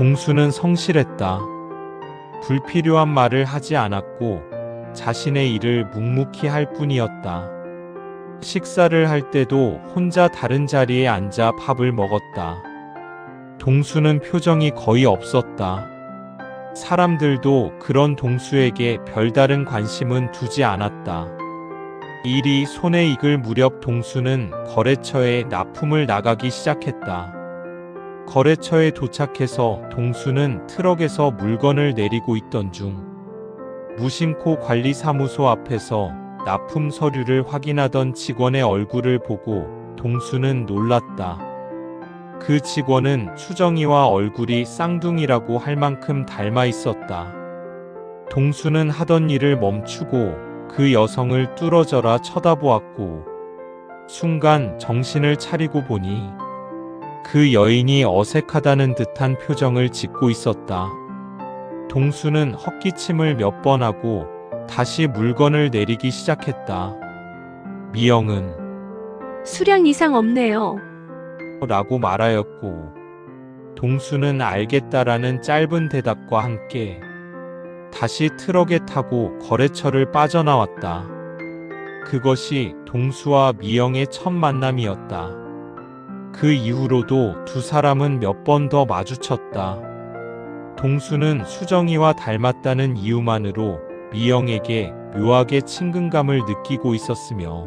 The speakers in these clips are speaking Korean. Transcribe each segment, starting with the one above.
동수는 성실했다. 불필요한 말을 하지 않았고 자신의 일을 묵묵히 할 뿐이었다. 식사를 할 때도 혼자 다른 자리에 앉아 밥을 먹었다. 동수는 표정이 거의 없었다. 사람들도 그런 동수에게 별다른 관심은 두지 않았다. 일이 손에 익을 무렵 동수는 거래처에 납품을 나가기 시작했다. 거래처에 도착해서 동수는 트럭에서 물건을 내리고 있던 중 무심코 관리사무소 앞에서 납품 서류를 확인하던 직원의 얼굴을 보고 동수는 놀랐다. 그 직원은 수정이와 얼굴이 쌍둥이라고 할 만큼 닮아 있었다. 동수는 하던 일을 멈추고 그 여성을 뚫어져라 쳐다보았고 순간 정신을 차리고 보니 그 여인이 어색하다는 듯한 표정을 짓고 있었다. 동수는 헛기침을 몇 번 하고 다시 물건을 내리기 시작했다. 미영은 수량 이상 없네요. 라고 말하였고 동수는 알겠다라는 짧은 대답과 함께 다시 트럭에 타고 거래처를 빠져나왔다. 그것이 동수와 미영의 첫 만남이었다. 그 이후로도 두 사람은 몇 번 더 마주쳤다. 동수는 수정이와 닮았다는 이유만으로 미영에게 묘하게 친근감을 느끼고 있었으며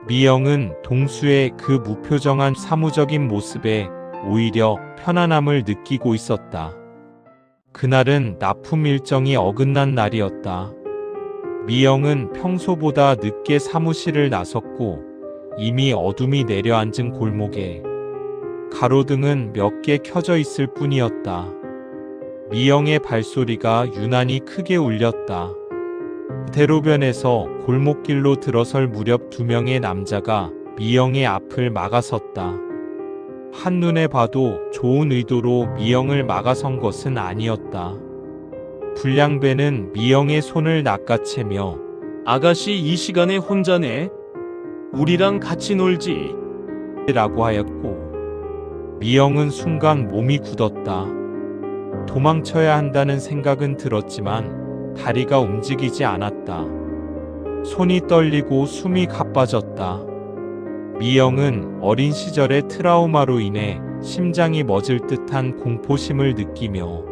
미영은 동수의 그 무표정한 사무적인 모습에 오히려 편안함을 느끼고 있었다. 그날은 납품 일정이 어긋난 날이었다. 미영은 평소보다 늦게 사무실을 나섰고 이미 어둠이 내려앉은 골목에 가로등은 몇 개 켜져 있을 뿐이었다. 미영의 발소리가 유난히 크게 울렸다. 대로변에서 골목길로 들어설 무렵 두 명의 남자가 미영의 앞을 막아섰다. 한눈에 봐도 좋은 의도로 미영을 막아선 것은 아니었다. 불량배는 미영의 손을 낚아채며 아가씨 이 시간에 혼자네? 우리랑 같이 놀지. 라고 하였고 미영은 순간 몸이 굳었다. 도망쳐야 한다는 생각은 들었지만 다리가 움직이지 않았다. 손이 떨리고 숨이 가빠졌다. 미영은 어린 시절의 트라우마로 인해 심장이 멎을 듯한 공포심을 느끼며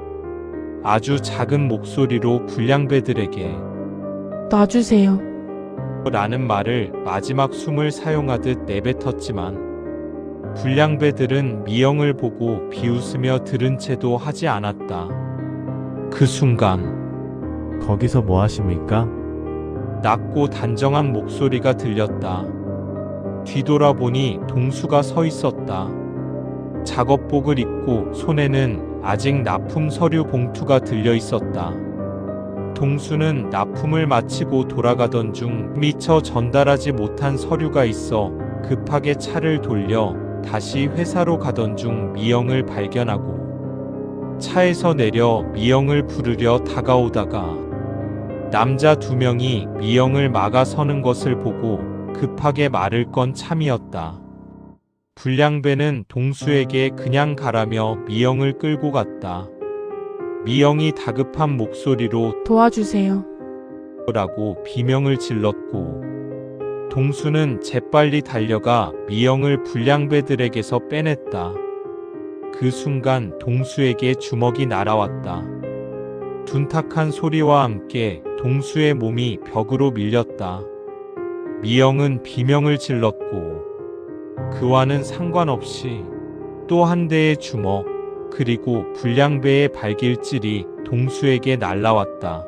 아주 작은 목소리로 불량배들에게 놔주세요. 라는 말을 마지막 숨을 사용하듯 내뱉었지만 불량배들은 미영을 보고 비웃으며 들은 채도 하지 않았다. 그 순간 거기서 뭐 하십니까? 낮고 단정한 목소리가 들렸다. 뒤돌아보니 동수가 서 있었다. 작업복을 입고 손에는 아직 납품 서류 봉투가 들려 있었다. 동수는 납품을 마치고 돌아가던 중 미처 전달하지 못한 서류가 있어 급하게 차를 돌려 다시 회사로 가던 중 미영을 발견하고 차에서 내려 미영을 부르려 다가오다가 남자 두 명이 미영을 막아서는 것을 보고 급하게 말을 건 참이었다. 불량배는 동수에게 그냥 가라며 미영을 끌고 갔다. 미영이 다급한 목소리로 도와주세요. 라고 비명을 질렀고 동수는 재빨리 달려가 미영을 불량배들에게서 빼냈다. 그 순간 동수에게 주먹이 날아왔다. 둔탁한 소리와 함께 동수의 몸이 벽으로 밀렸다. 미영은 비명을 질렀고 그와는 상관없이 또 한 대의 주먹 그리고 불량배의 발길질이 동수에게 날라왔다.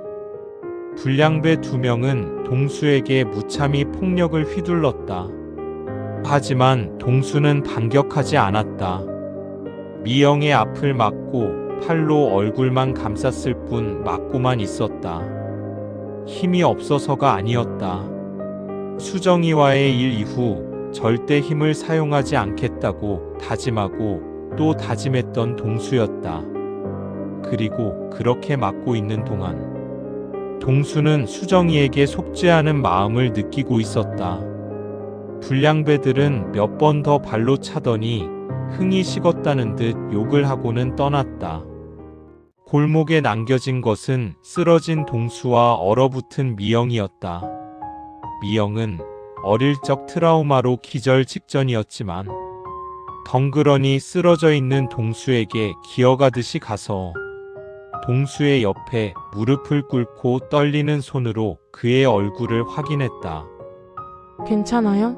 불량배 두 명은 동수에게 무참히 폭력을 휘둘렀다. 하지만 동수는 반격하지 않았다. 미영의 앞을 막고 팔로 얼굴만 감쌌을 뿐 막고만 있었다. 힘이 없어서가 아니었다. 수정이와의 일 이후 절대 힘을 사용하지 않겠다고 다짐하고 또 다짐했던 동수였다. 그리고 그렇게 막고 있는 동안 동수는 수정이에게 속죄하는 마음을 느끼고 있었다. 불량배들은 몇 번 더 발로 차더니 흥이 식었다는 듯 욕을 하고는 떠났다. 골목에 남겨진 것은 쓰러진 동수와 얼어붙은 미영이었다. 미영은 어릴 적 트라우마로 기절 직전이었지만 덩그러니 쓰러져 있는 동수에게 기어가듯이 가서 동수의 옆에 무릎을 꿇고 떨리는 손으로 그의 얼굴을 확인했다. 괜찮아요?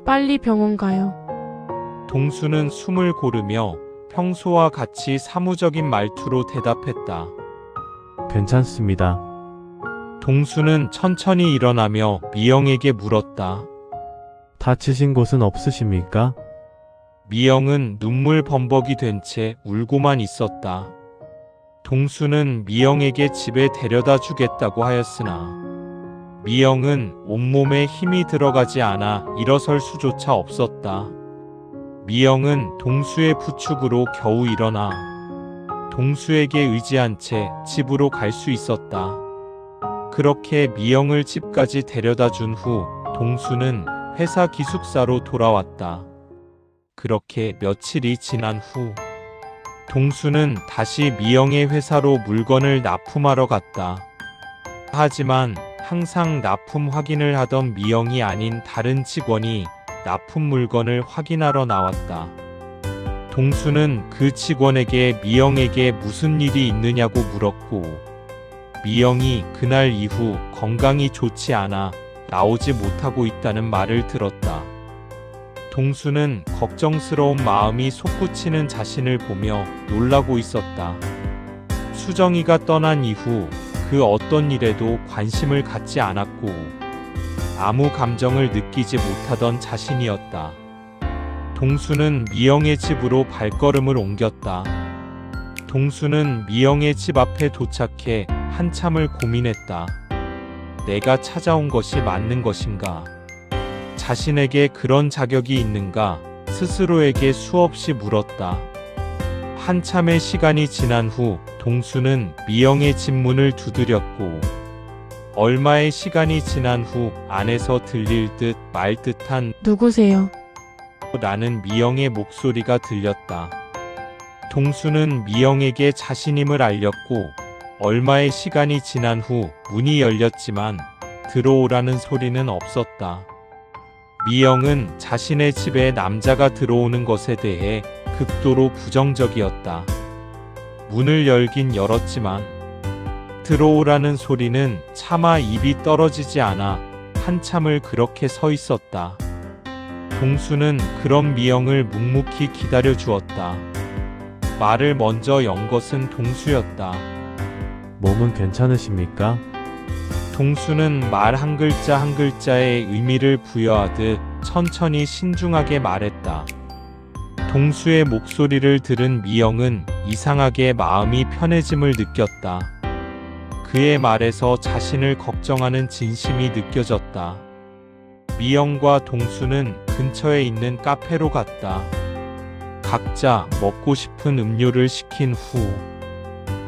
빨리 병원 가요. 동수는 숨을 고르며 평소와 같이 사무적인 말투로 대답했다. 괜찮습니다. 동수는 천천히 일어나며 미영에게 물었다. 다치신 곳은 없으십니까? 미영은 눈물 범벅이 된 채 울고만 있었다. 동수는 미영에게 집에 데려다 주겠다고 하였으나 미영은 온몸에 힘이 들어가지 않아 일어설 수조차 없었다. 미영은 동수의 부축으로 겨우 일어나 동수에게 의지한 채 집으로 갈 수 있었다. 그렇게 미영을 집까지 데려다 준 후 동수는 회사 기숙사로 돌아왔다. 그렇게 며칠이 지난 후 동수는 다시 미영의 회사로 물건을 납품하러 갔다. 하지만 항상 납품 확인을 하던 미영이 아닌 다른 직원이 납품 물건을 확인하러 나왔다. 동수는 그 직원에게 미영에게 무슨 일이 있느냐고 물었고 미영이 그날 이후 건강이 좋지 않아 나오지 못하고 있다는 말을 들었다. 동수는 걱정스러운 마음이 솟구치는 자신을 보며 놀라고 있었다. 수정이가 떠난 이후 그 어떤 일에도 관심을 갖지 않았고 아무 감정을 느끼지 못하던 자신이었다. 동수는 미영의 집으로 발걸음을 옮겼다. 동수는 미영의 집 앞에 도착해 한참을 고민했다. 내가 찾아온 것이 맞는 것인가? 자신에게 그런 자격이 있는가? 스스로에게 수없이 물었다. 한참의 시간이 지난 후 동수는 미영의 집 문을 두드렸고 얼마의 시간이 지난 후 안에서 들릴 듯 말 듯한 누구세요? 라는 미영의 목소리가 들렸다. 동수는 미영에게 자신임을 알렸고 얼마의 시간이 지난 후 문이 열렸지만 들어오라는 소리는 없었다. 미영은 자신의 집에 남자가 들어오는 것에 대해 극도로 부정적이었다. 문을 열긴 열었지만 들어오라는 소리는 차마 입이 떨어지지 않아 한참을 그렇게 서 있었다. 동수는 그런 미영을 묵묵히 기다려 주었다. 말을 먼저 연 것은 동수였다. 몸은 괜찮으십니까? 동수는 말 한 글자 한 글자에 의미를 부여하듯 천천히 신중하게 말했다. 동수의 목소리를 들은 미영은 이상하게 마음이 편해짐을 느꼈다. 그의 말에서 자신을 걱정하는 진심이 느껴졌다. 미영과 동수는 근처에 있는 카페로 갔다. 각자 먹고 싶은 음료를 시킨 후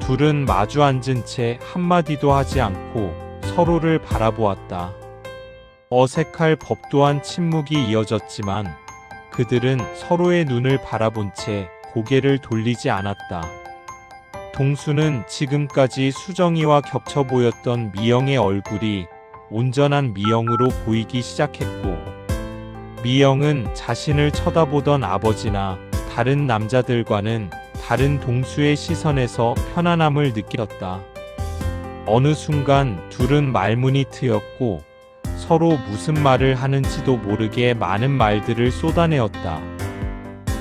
둘은 마주 앉은 채 한마디도 하지 않고 서로를 바라보았다. 어색할 법도 한 침묵이 이어졌지만 그들은 서로의 눈을 바라본 채 고개를 돌리지 않았다. 동수는 지금까지 수정이와 겹쳐 보였던 미영의 얼굴이 온전한 미영으로 보이기 시작했고 미영은 자신을 쳐다보던 아버지나 다른 남자들과는 다른 동수의 시선에서 편안함을 느꼈다. 어느 순간 둘은 말문이 트였고 서로 무슨 말을 하는지도 모르게 많은 말들을 쏟아내었다.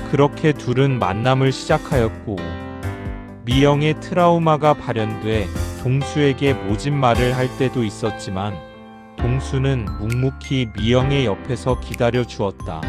그렇게 둘은 만남을 시작하였고 미영의 트라우마가 발현돼 동수에게 모진 말을 할 때도 있었지만 동수는 묵묵히 미영의 옆에서 기다려 주었다.